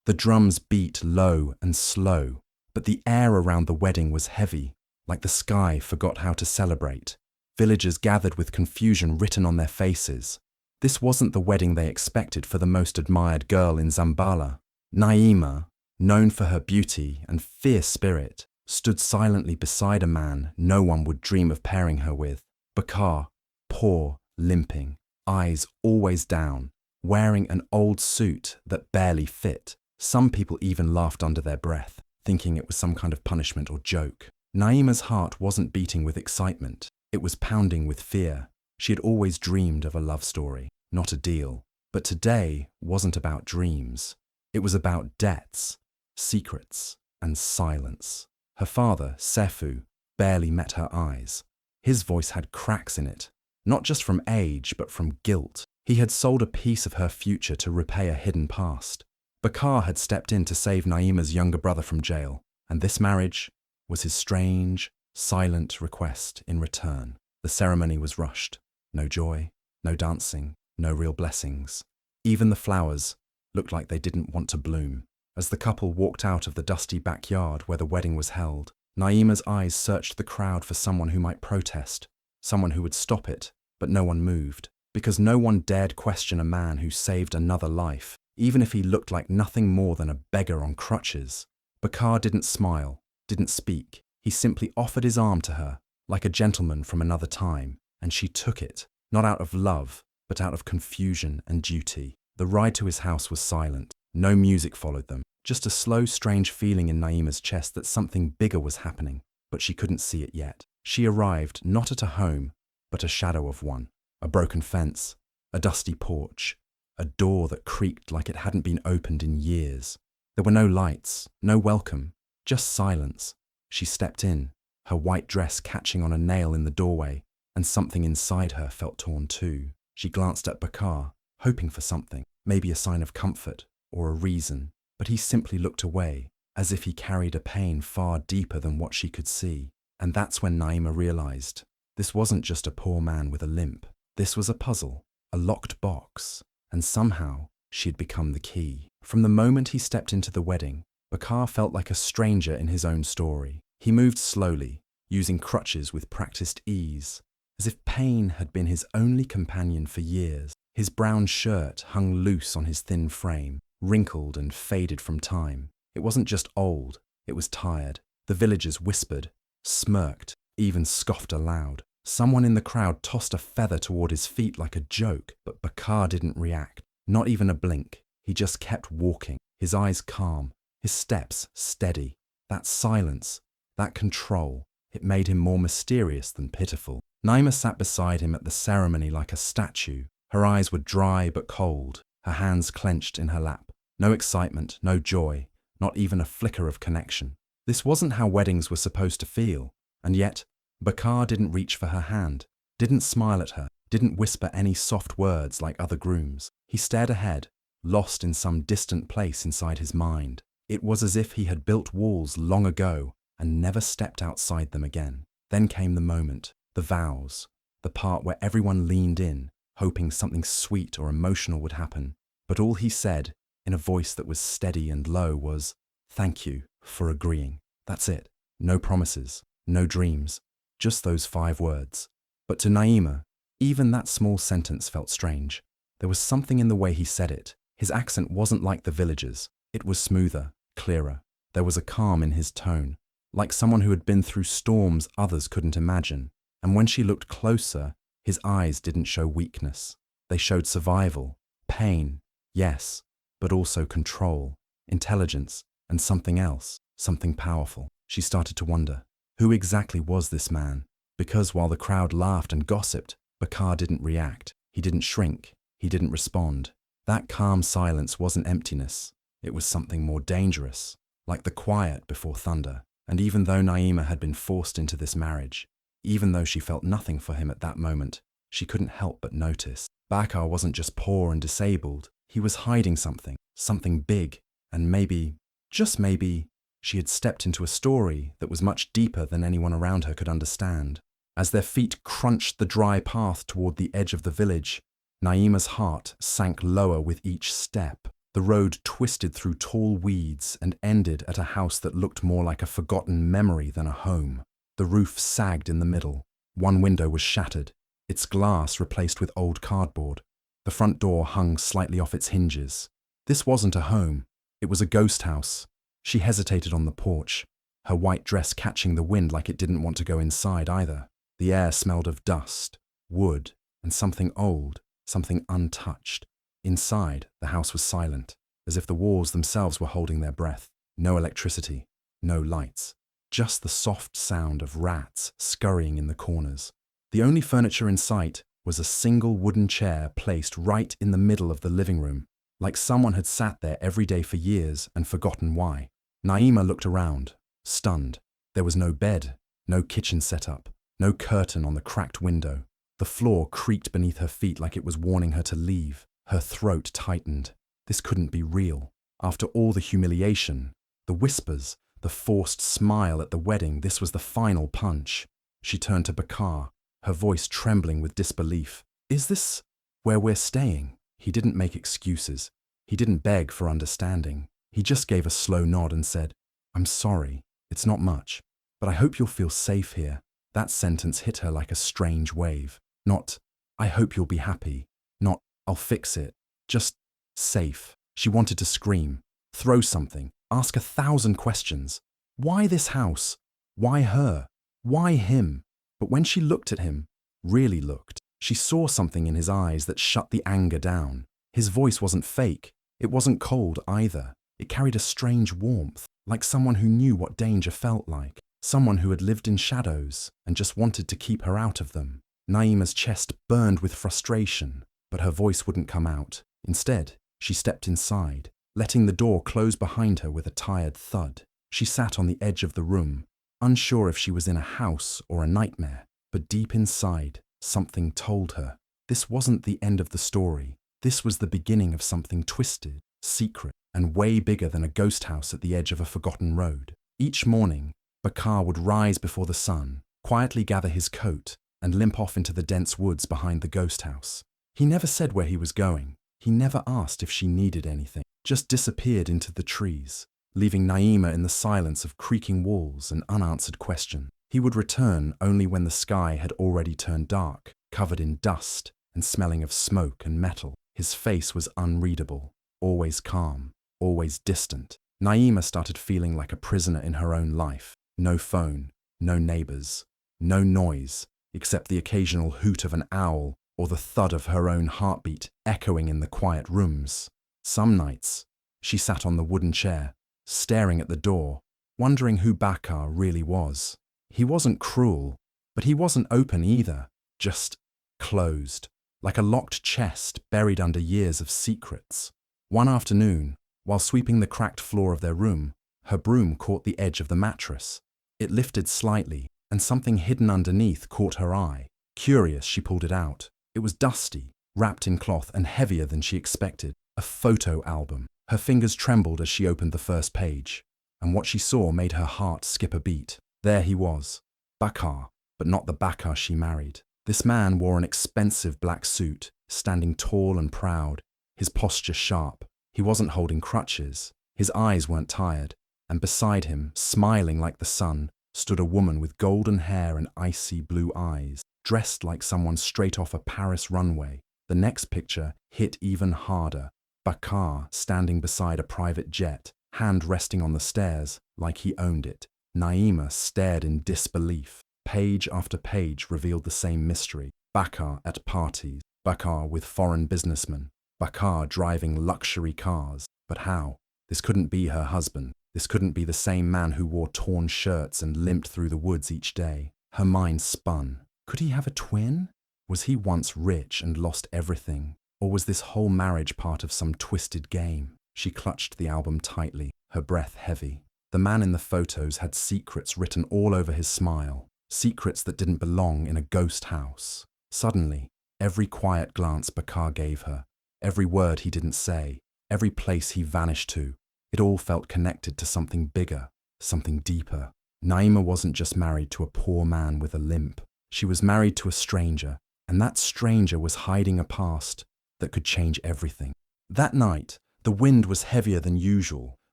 The drums beat low and slow, but the air around the wedding was heavy, like the sky forgot how to celebrate. Villagers gathered with confusion written on their faces. This wasn't the wedding they expected for the most admired girl in Zambala. Naima, known for her beauty and fierce spirit, stood silently beside a man no one would dream of pairing her with. Bakar, poor, limping, eyes always down, wearing an old suit that barely fit. Some people even laughed under their breath, thinking it was some kind of punishment or joke. Naima's heart wasn't beating with excitement. It was pounding with fear. She had always dreamed of a love story, not a deal. But today wasn't about dreams. It was about debts, secrets, and silence. Her father, Sefu, barely met her eyes. His voice had cracks in it, not just from age, but from guilt. He had sold a piece of her future to repay a hidden past. Bakar had stepped in to save Naima's younger brother from jail, and this marriage was his strange, silent request in return. The ceremony was rushed. No joy, no dancing, no real blessings. Even the flowers looked like they didn't want to bloom. As the couple walked out of the dusty backyard where the wedding was held, Naima's eyes searched the crowd for someone who might protest, someone who would stop it, but no one moved, because no one dared question a man who saved another life, even if he looked like nothing more than a beggar on crutches. Bakar didn't smile, didn't speak. He simply offered his arm to her, like a gentleman from another time, and she took it, not out of love, but out of confusion and duty. The ride to his house was silent. No music followed them, just a slow, strange feeling in Naima's chest that something bigger was happening, but she couldn't see it yet. She arrived not at a home, but a shadow of one. A broken fence, a dusty porch, a door that creaked like it hadn't been opened in years. There were no lights, no welcome, just silence. She stepped in, her white dress catching on a nail in the doorway, and something inside her felt torn too. She glanced at Bakar, hoping for something, maybe a sign of comfort or a reason, but he simply looked away, as if he carried a pain far deeper than what she could see. And that's when Naima realized this wasn't just a poor man with a limp. This was a puzzle, a locked box, and somehow she had become the key. From the moment he stepped into the wedding, Bakar felt like a stranger in his own story. He moved slowly, using crutches with practiced ease, as if pain had been his only companion for years. His brown shirt hung loose on his thin frame, wrinkled and faded from time. It wasn't just old, it was tired. The villagers whispered, smirked, even scoffed aloud. Someone in the crowd tossed a feather toward his feet like a joke, but Bakar didn't react, not even a blink. He just kept walking, his eyes calm, his steps steady. That silence, that control, it made him more mysterious than pitiful. Naima sat beside him at the ceremony like a statue. Her eyes were dry but cold, her hands clenched in her lap. No excitement, no joy, not even a flicker of connection. This wasn't how weddings were supposed to feel, and yet Bakar didn't reach for her hand, didn't smile at her, didn't whisper any soft words like other grooms. He stared ahead, lost in some distant place inside his mind. It was as if he had built walls long ago and never stepped outside them again. Then came the moment, the vows, the part where everyone leaned in, hoping something sweet or emotional would happen. But all he said, in a voice that was steady and low, was, "Thank you for agreeing." That's it. No promises, no dreams, just those 5 words. But to Naima, even that small sentence felt strange. There was something in the way he said it. His accent wasn't like the villagers. It was smoother, clearer. There was a calm in his tone, like someone who had been through storms others couldn't imagine. And when she looked closer, his eyes didn't show weakness. They showed survival, pain, yes, but also control, intelligence, and something else, something powerful. She started to wonder, who exactly was this man? Because while the crowd laughed and gossiped, Bakar didn't react. He didn't shrink. He didn't respond. That calm silence wasn't emptiness. It was something more dangerous, like the quiet before thunder. And even though Naima had been forced into this marriage, even though she felt nothing for him at that moment, she couldn't help but notice. Bakar wasn't just poor and disabled. He was hiding something, something big, and maybe, just maybe, she had stepped into a story that was much deeper than anyone around her could understand. As their feet crunched the dry path toward the edge of the village, Naima's heart sank lower with each step. The road twisted through tall weeds and ended at a house that looked more like a forgotten memory than a home. The roof sagged in the middle. One window was shattered, its glass replaced with old cardboard. The front door hung slightly off its hinges. This wasn't a home. It was a ghost house. She hesitated on the porch, her white dress catching the wind like it didn't want to go inside either. The air smelled of dust, wood, and something old, something untouched. Inside, the house was silent, as if the walls themselves were holding their breath. No electricity, no lights, just the soft sound of rats scurrying in the corners. The only furniture in sight was a single wooden chair placed right in the middle of the living room, like someone had sat there every day for years and forgotten why. Naima looked around, stunned. There was no bed, no kitchen setup, no curtain on the cracked window. The floor creaked beneath her feet like it was warning her to leave. Her throat tightened. This couldn't be real. After all the humiliation, the whispers, the forced smile at the wedding, this was the final punch. She turned to Bakar, her voice trembling with disbelief. "Is this where we're staying?" He didn't make excuses. He didn't beg for understanding. He just gave a slow nod and said, "I'm sorry, it's not much, but I hope you'll feel safe here." That sentence hit her like a strange wave. Not, "I hope you'll be happy." Not, "I'll fix it." Just, safe. She wanted to scream, throw something, ask 1,000 questions. Why this house? Why her? Why him? But when she looked at him, really looked, she saw something in his eyes that shut the anger down. His voice wasn't fake. It wasn't cold either. It carried a strange warmth, like someone who knew what danger felt like. Someone who had lived in shadows and just wanted to keep her out of them. Naima's chest burned with frustration, but her voice wouldn't come out. Instead, she stepped inside, letting the door close behind her with a tired thud. She sat on the edge of the room, unsure if she was in a house or a nightmare, but deep inside, something told her. This wasn't the end of the story. This was the beginning of something twisted, secret, and way bigger than a ghost house at the edge of a forgotten road. Each morning, Bakar would rise before the sun, quietly gather his coat, and limp off into the dense woods behind the ghost house. He never said where he was going. He never asked if she needed anything, just disappeared into the trees, leaving Naima in the silence of creaking walls and unanswered questions. He would return only when the sky had already turned dark, covered in dust and smelling of smoke and metal. His face was unreadable, always calm, always distant. Naima started feeling like a prisoner in her own life. No phone, no neighbors, no noise, except the occasional hoot of an owl or the thud of her own heartbeat echoing in the quiet rooms. Some nights, she sat on the wooden chair, staring at the door, wondering who Bakar really was. He wasn't cruel, but he wasn't open either, just closed, like a locked chest buried under years of secrets. One afternoon, while sweeping the cracked floor of their room, her broom caught the edge of the mattress. It lifted slightly, and something hidden underneath caught her eye. Curious, she pulled it out. It was dusty, wrapped in cloth, and heavier than she expected. A photo album. Her fingers trembled as she opened the first page, and what she saw made her heart skip a beat. There he was, Bakar, but not the Bakar she married. This man wore an expensive black suit, standing tall and proud, his posture sharp. He wasn't holding crutches. His eyes weren't tired, and beside him, smiling like the sun, stood a woman with golden hair and icy blue eyes, dressed like someone straight off a Paris runway. The next picture hit even harder. Bakar standing beside a private jet, hand resting on the stairs like he owned it. Naima stared in disbelief. Page after page revealed the same mystery. Bakar at parties, Bakar with foreign businessmen, Bakar driving luxury cars. But how? This couldn't be her husband. This couldn't be the same man who wore torn shirts and limped through the woods each day. Her mind spun. Could he have a twin? Was he once rich and lost everything? Or was this whole marriage part of some twisted game? She clutched the album tightly, her breath heavy. The man in the photos had secrets written all over his smile, secrets that didn't belong in a ghost house. Suddenly, every quiet glance Bakar gave her, every word he didn't say, every place he vanished to, it all felt connected to something bigger, something deeper. Naima wasn't just married to a poor man with a limp. She was married to a stranger, and that stranger was hiding a past that could change everything. That night, The wind was heavier than usual,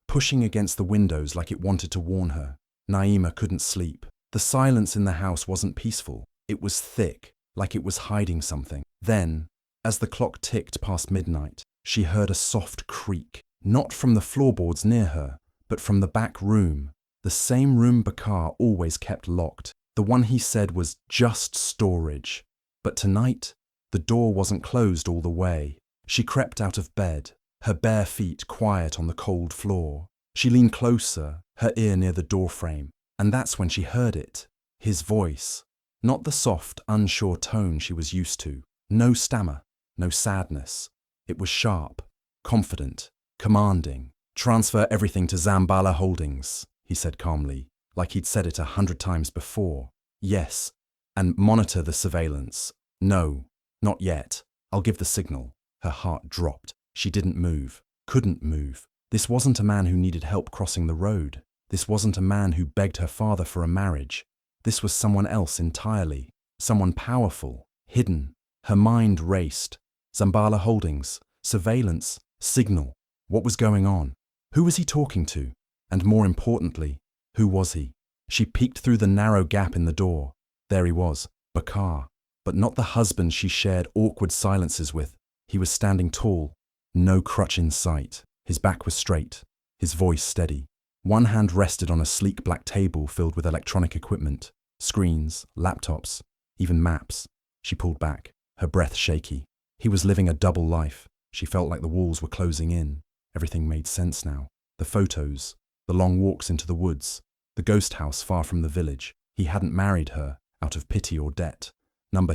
pushing against the windows like it wanted to warn her. Naima couldn't sleep. The silence in the house wasn't peaceful. It was thick, like it was hiding something. Then, as the clock ticked past midnight, she heard a soft creak, not from the floorboards near her, but from the back room, the same room Bakar always kept locked, the one he said was just storage. But tonight, the door wasn't closed all the way. She crept out of bed, her bare feet quiet on the cold floor. She leaned closer, her ear near the doorframe, and that's when she heard it. His voice. Not the soft, unsure tone she was used to. No stammer, no sadness. It was sharp, confident, commanding. "Transfer everything to Zambala Holdings," he said calmly, like he'd said it 100 times before. "Yes, and monitor the surveillance." "No, not yet. I'll give the signal." Her heart dropped. She didn't move, couldn't move. This wasn't a man who needed help crossing the road. This wasn't a man who begged her father for a marriage. This was someone else entirely, someone powerful, hidden. Her mind raced. Zambala Holdings, surveillance, signal. What was going on? Who was he talking to? And more importantly, who was he? She peeked through the narrow gap in the door. There he was, Bakar, but not the husband she shared awkward silences with. He was standing tall, no crutch in sight. His back was straight, his voice steady. One hand rested on a sleek black table filled with electronic equipment, screens, laptops, even maps. She pulled back, her breath shaky. He was living a double life. She felt like the walls were closing in. Everything made sense now. The photos, the long walks into the woods, the ghost house far from the village. He hadn't married her out of pity or debt.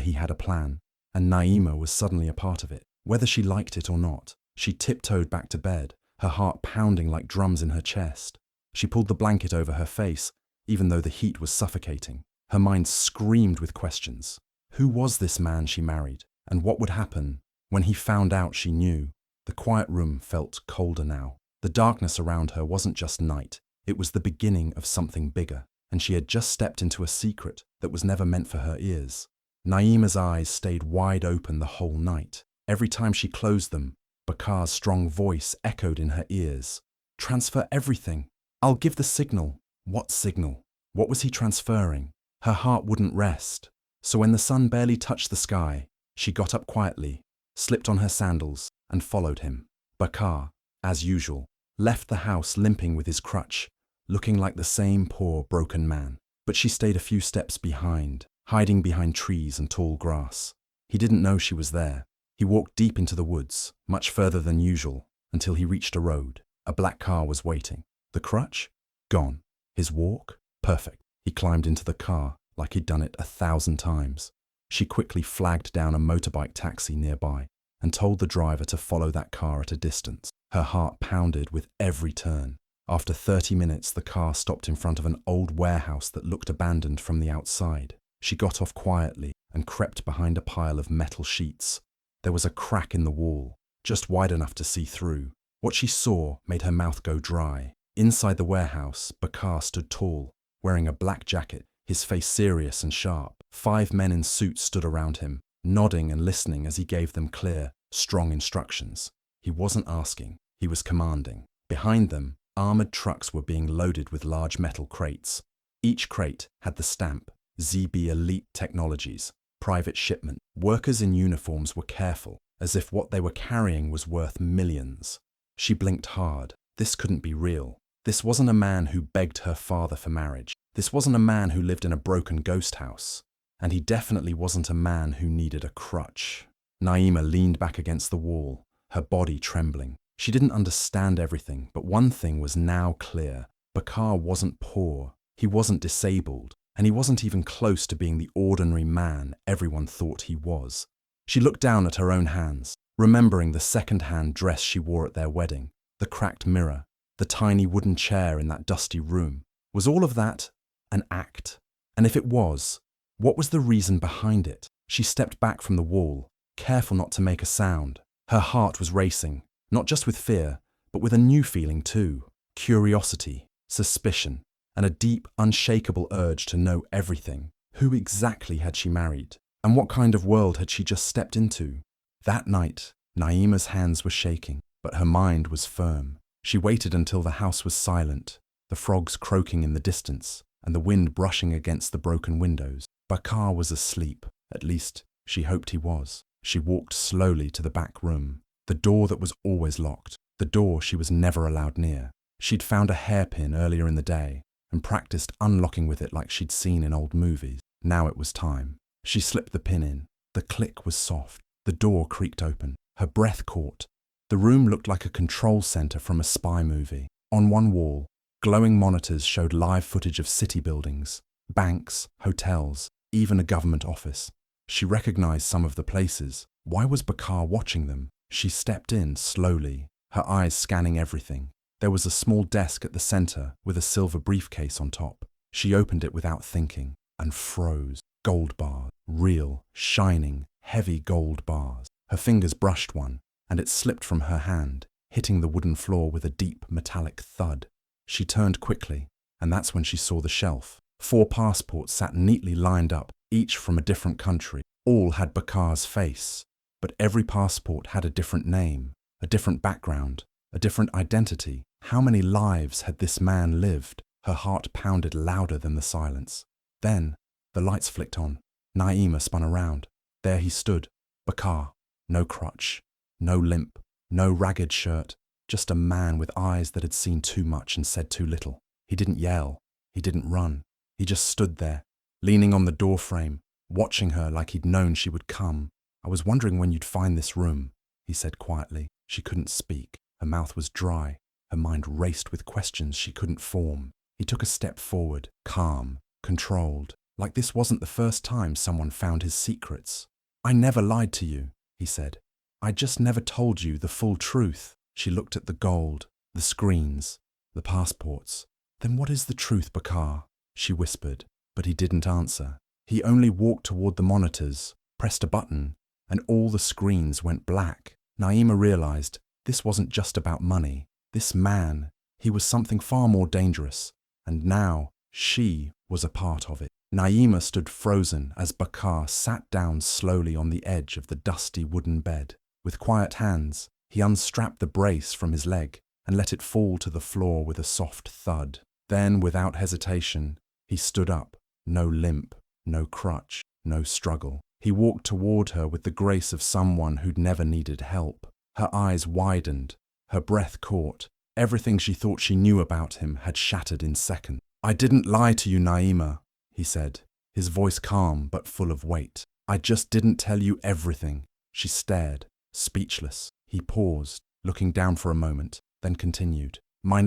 He had a plan, and Naima was suddenly a part of it. Whether she liked it or not, she tiptoed back to bed, her heart pounding like drums in her chest. She pulled the blanket over her face, even though the heat was suffocating. Her mind screamed with questions. Who was this man she married? And what would happen when he found out she knew? The quiet room felt colder now. The darkness around her wasn't just night. It was the beginning of something bigger, and she had just stepped into a secret that was never meant for her ears. Naima's eyes stayed wide open the whole night. Every time she closed them, Bakar's strong voice echoed in her ears. "Transfer everything. I'll give the signal." What signal? What was he transferring? Her heart wouldn't rest. So when the sun barely touched the sky, she got up quietly, slipped on her sandals, and followed him. Bakar, as usual, left the house limping with his crutch, looking like the same poor, broken man. But she stayed a few steps behind, hiding behind trees and tall grass. He didn't know she was there. He walked deep into the woods, much further than usual, until he reached a road. A black car was waiting. The crutch? Gone. His walk? Perfect. He climbed into the car like he'd done it 1,000 times. She quickly flagged down a motorbike taxi nearby and told the driver to follow that car at a distance. Her heart pounded with every turn. After 30 minutes, the car stopped in front of an old warehouse that looked abandoned from the outside. She got off quietly and crept behind a pile of metal sheets. There was a crack in the wall, just wide enough to see through. What she saw made her mouth go dry. Inside the warehouse, Bakar stood tall, wearing a black jacket, his face serious and sharp. 5 men in suits stood around him, nodding and listening as he gave them clear, strong instructions. He wasn't asking, he was commanding. Behind them, armored trucks were being loaded with large metal crates. Each crate had the stamp, ZB Elite Technologies, private shipment. Workers in uniforms were careful, as if what they were carrying was worth millions. She blinked hard. This couldn't be real. This wasn't a man who begged her father for marriage. This wasn't a man who lived in a broken ghost house. And he definitely wasn't a man who needed a crutch. Naima leaned back against the wall, her body trembling. She didn't understand everything, but one thing was now clear. Bakar wasn't poor, he wasn't disabled, and he wasn't even close to being the ordinary man everyone thought he was. She looked down at her own hands, remembering the second-hand dress she wore at their wedding, the cracked mirror, the tiny wooden chair in that dusty room. Was all of that an act? And if it was, what was the reason behind it? She stepped back from the wall, careful not to make a sound. Her heart was racing, not just with fear, but with a new feeling too. Curiosity, suspicion, and a deep, unshakable urge to know everything. Who exactly had she married? And what kind of world had she just stepped into? That night, Naima's hands were shaking. but her mind was firm. She waited until the house was silent, the frogs croaking in the distance, and the wind brushing against the broken windows. Bakar was asleep, at least she hoped he was. She walked slowly to the back room, the door that was always locked, the door she was never allowed near. She'd found a hairpin earlier in the day and practiced unlocking with it like she'd seen in old movies. Now it was time. She slipped the pin in. The click was soft. The door creaked open. Her breath caught. The room looked like a control center from a spy movie. On one wall, glowing monitors showed live footage of city buildings, banks, hotels, even a government office. She recognized some of the places. Why was Bakar watching them? She stepped in slowly, her eyes scanning everything. There was a small desk at the center with a silver briefcase on top. She opened it without thinking and froze. Gold bars, real, shining, heavy gold bars. Her fingers brushed one, and it slipped from her hand, hitting the wooden floor with a deep metallic thud. She turned quickly, and that's when she saw the shelf. 4 passports sat neatly lined up, each from a different country. All had Bakar's face, but every passport had a different name, a different background, a different identity. How many lives had this man lived? Her heart pounded louder than the silence. Then, the lights flicked on. Naima spun around. There he stood, Bakar. No crutch, no limp, no ragged shirt, just a man with eyes that had seen too much and said too little. He didn't yell. He didn't run. He just stood there, leaning on the doorframe, watching her like he'd known she would come. I was wondering when you'd find this room, he said quietly. She couldn't speak. Her mouth was dry. Her mind raced with questions she couldn't form. He took a step forward, calm, controlled, like this wasn't the first time someone found his secrets. I never lied to you, he said. I just never told you the full truth. She looked at the gold, the screens, the passports. Then what is the truth, Bakar? She whispered, but he didn't answer. He only walked toward the monitors, pressed a button, and all the screens went black. Naima realized this wasn't just about money. This man, he was something far more dangerous, and now she was a part of it. Naima stood frozen as Bakar sat down slowly on the edge of the dusty wooden bed. With quiet hands, he unstrapped the brace from his leg and let it fall to the floor with a soft thud. Then, without hesitation, he stood up. No limp, no crutch, no struggle. He walked toward her with the grace of someone who'd never needed help. Her eyes widened. Her breath caught. Everything she thought she knew about him had shattered in seconds. I didn't lie to you, Naima, he said, his voice calm but full of weight. I just didn't tell you everything. She stared, speechless. He paused, looking down for a moment, then continued. My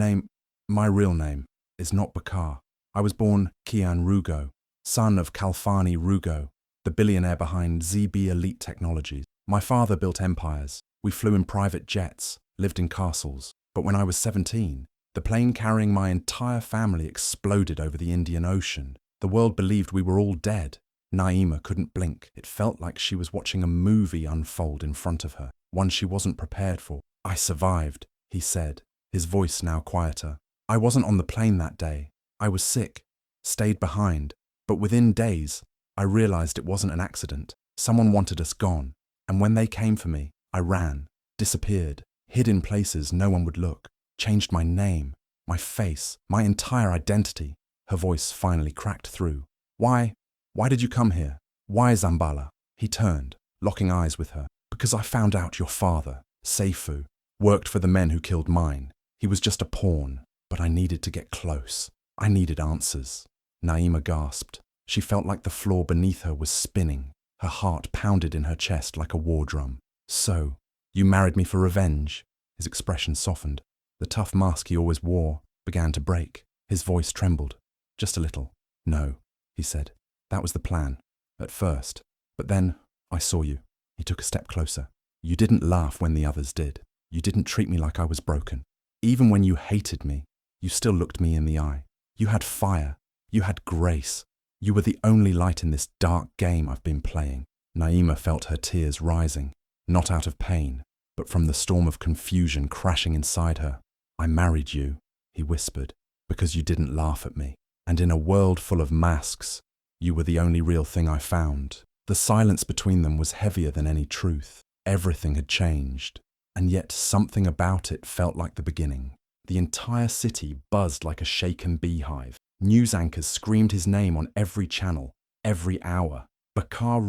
real name, is not Bakar. I was born Kian Rugo, son of Kalfani Rugo, the billionaire behind ZB Elite Technologies. My father built empires. We flew in private jets, lived in castles. But when I was 17, the plane carrying my entire family exploded over the Indian Ocean. The world believed we were all dead. Naima couldn't blink. It felt like she was watching a movie unfold in front of her, one she wasn't prepared for. I survived, he said, his voice now quieter. I wasn't on the plane that day. I was sick, stayed behind. But within days, I realized it wasn't an accident. Someone wanted us gone. And when they came for me, I ran, disappeared, hid in places no one would look, changed my name, my face, my entire identity. Her voice finally cracked through. Why did you come here? Why Zambala? He turned, locking eyes with her. Because I found out your father, Seifu, worked for the men who killed mine. He was just a pawn, but I needed to get close. I needed answers. Naima gasped. She felt like the floor beneath her was spinning. Her heart pounded in her chest like a war drum. So, you married me for revenge? His expression softened. The tough mask he always wore began to break. His voice trembled. Just a little. No, he said. That was the plan. At first. But then, I saw you. He took a step closer. You didn't laugh when the others did. You didn't treat me like I was broken. Even when you hated me, you still looked me in the eye. You had fire. You had grace. You were the only light in this dark game I've been playing. Naima felt her tears rising, not out of pain, but from the storm of confusion crashing inside her. I married you, he whispered, because you didn't laugh at me. And in a world full of masks, you were the only real thing I found. The silence between them was heavier than any truth. Everything had changed. And yet something about it felt like the beginning. The entire city buzzed like a shaken beehive. News anchors screamed his name on every channel, every hour. Bakar,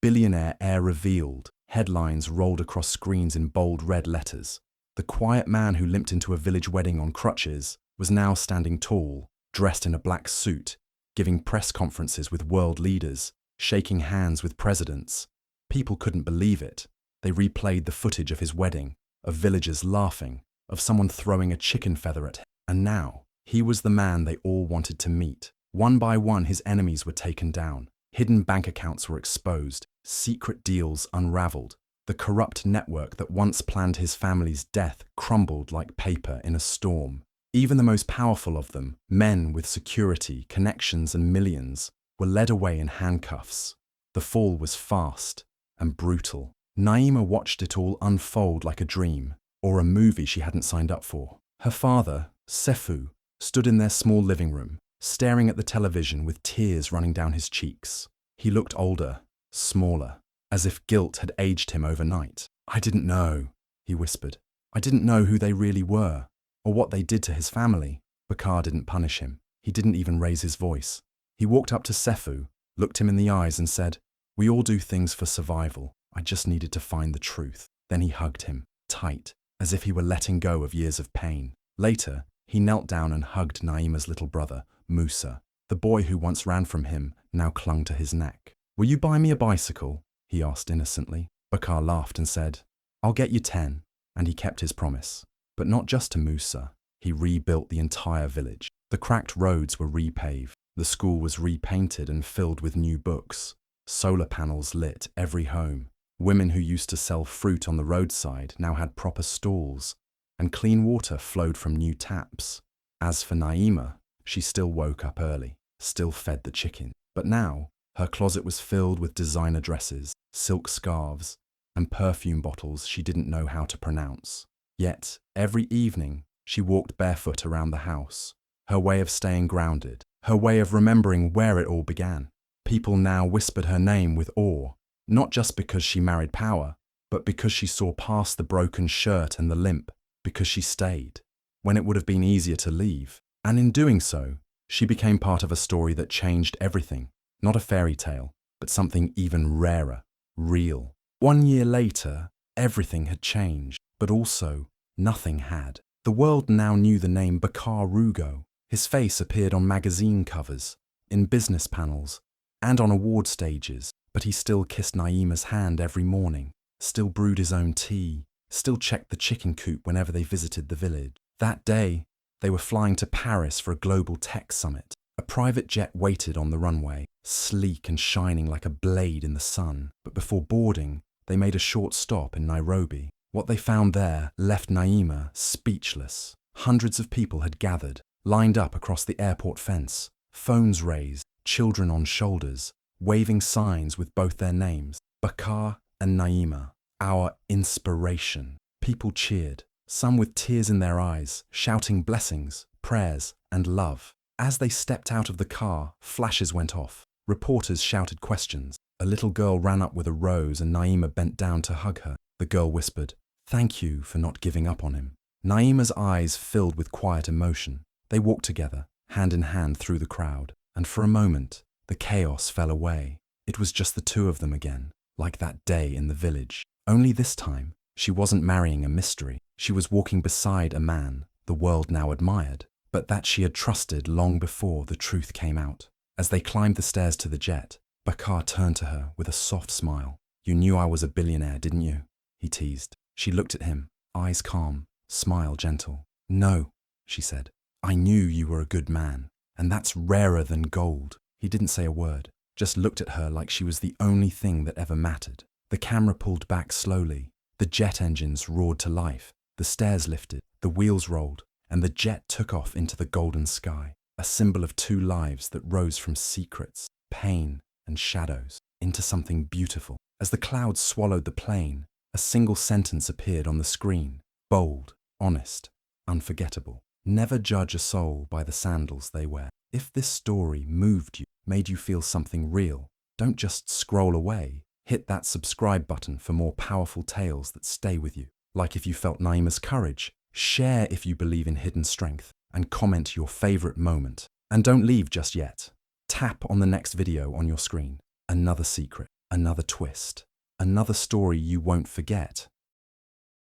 billionaire heir revealed. Headlines rolled across screens in bold red letters. The quiet man who limped into a village wedding on crutches was now standing tall, dressed in a black suit, giving press conferences with world leaders, shaking hands with presidents. People couldn't believe it. They replayed the footage of his wedding, of villagers laughing, of someone throwing a chicken feather at him. And now, he was the man they all wanted to meet. One by one, his enemies were taken down. Hidden bank accounts were exposed, secret deals unraveled. The corrupt network that once planned his family's death crumbled like paper in a storm. Even the most powerful of them, men with security, connections, and millions, were led away in handcuffs. The fall was fast and brutal. Naima watched it all unfold like a dream, or a movie she hadn't signed up for. Her father, Sefu, stood in their small living room, staring at the television with tears running down his cheeks. He looked older, smaller, as if guilt had aged him overnight. "I didn't know," he whispered. "I didn't know who they really were, or what they did to his family." Bakar didn't punish him. He didn't even raise his voice. He walked up to Sefu, looked him in the eyes and said, "We all do things for survival. I just needed to find the truth." Then he hugged him, tight, as if he were letting go of years of pain. Later, he knelt down and hugged Naima's little brother, Musa. The boy who once ran from him now clung to his neck. "Will you buy me a bicycle?" he asked innocently. Bakar laughed and said, "I'll get you 10. And he kept his promise. But not just to Musa. He rebuilt the entire village. The cracked roads were repaved. The school was repainted and filled with new books. Solar panels lit every home. Women who used to sell fruit on the roadside now had proper stalls, and clean water flowed from new taps. As for Naima, she still woke up early, still fed the chicken. But now, her closet was filled with designer dresses, silk scarves, and perfume bottles she didn't know how to pronounce. Yet, every evening, she walked barefoot around the house, her way of staying grounded, her way of remembering where it all began. People now whispered her name with awe, not just because she married power, but because she saw past the broken shirt and the limp, because she stayed, when it would have been easier to leave. And in doing so, she became part of a story that changed everything. Not a fairy tale, but something even rarer, real. 1 year later, everything had changed, but also nothing had. The world now knew the name Bakar. His face appeared on magazine covers, in business panels, and on award stages, but he still kissed Naima's hand every morning, still brewed his own tea, still checked the chicken coop whenever they visited the village. That day, they were flying to Paris for a global tech summit. A private jet waited on the runway, sleek and shining like a blade in the sun. But before boarding, they made a short stop in Nairobi. What they found there left Naima speechless. Hundreds of people had gathered, lined up across the airport fence, phones raised, children on shoulders, waving signs with both their names, Bakar and Naima, our inspiration. People cheered, some with tears in their eyes, shouting blessings, prayers, and love. As they stepped out of the car, flashes went off. Reporters shouted questions. A little girl ran up with a rose and Naima bent down to hug her. The girl whispered, "Thank you for not giving up on him." Naima's eyes filled with quiet emotion. They walked together, hand in hand through the crowd, and for a moment, the chaos fell away. It was just the two of them again, like that day in the village. Only this time, she wasn't marrying a mystery. She was walking beside a man the world now admired, but that she had trusted long before the truth came out. As they climbed the stairs to the jet, Bakar turned to her with a soft smile. "You knew I was a billionaire, didn't you?" he teased. She looked at him, eyes calm, smile gentle. "No," she said. "I knew you were a good man, and that's rarer than gold." He didn't say a word, just looked at her like she was the only thing that ever mattered. The camera pulled back slowly. The jet engines roared to life. The stairs lifted, the wheels rolled, and the jet took off into the golden sky, a symbol of two lives that rose from secrets, pain, and shadows into something beautiful. As the clouds swallowed the plane, a single sentence appeared on the screen, bold, honest, unforgettable. Never judge a soul by the sandals they wear. If this story moved you, made you feel something real, don't just scroll away. Hit that subscribe button for more powerful tales that stay with you. Like if you felt Naima's courage, share if you believe in hidden strength, and comment your favorite moment. And don't leave just yet. Tap on the next video on your screen. Another secret, another twist, another story you won't forget.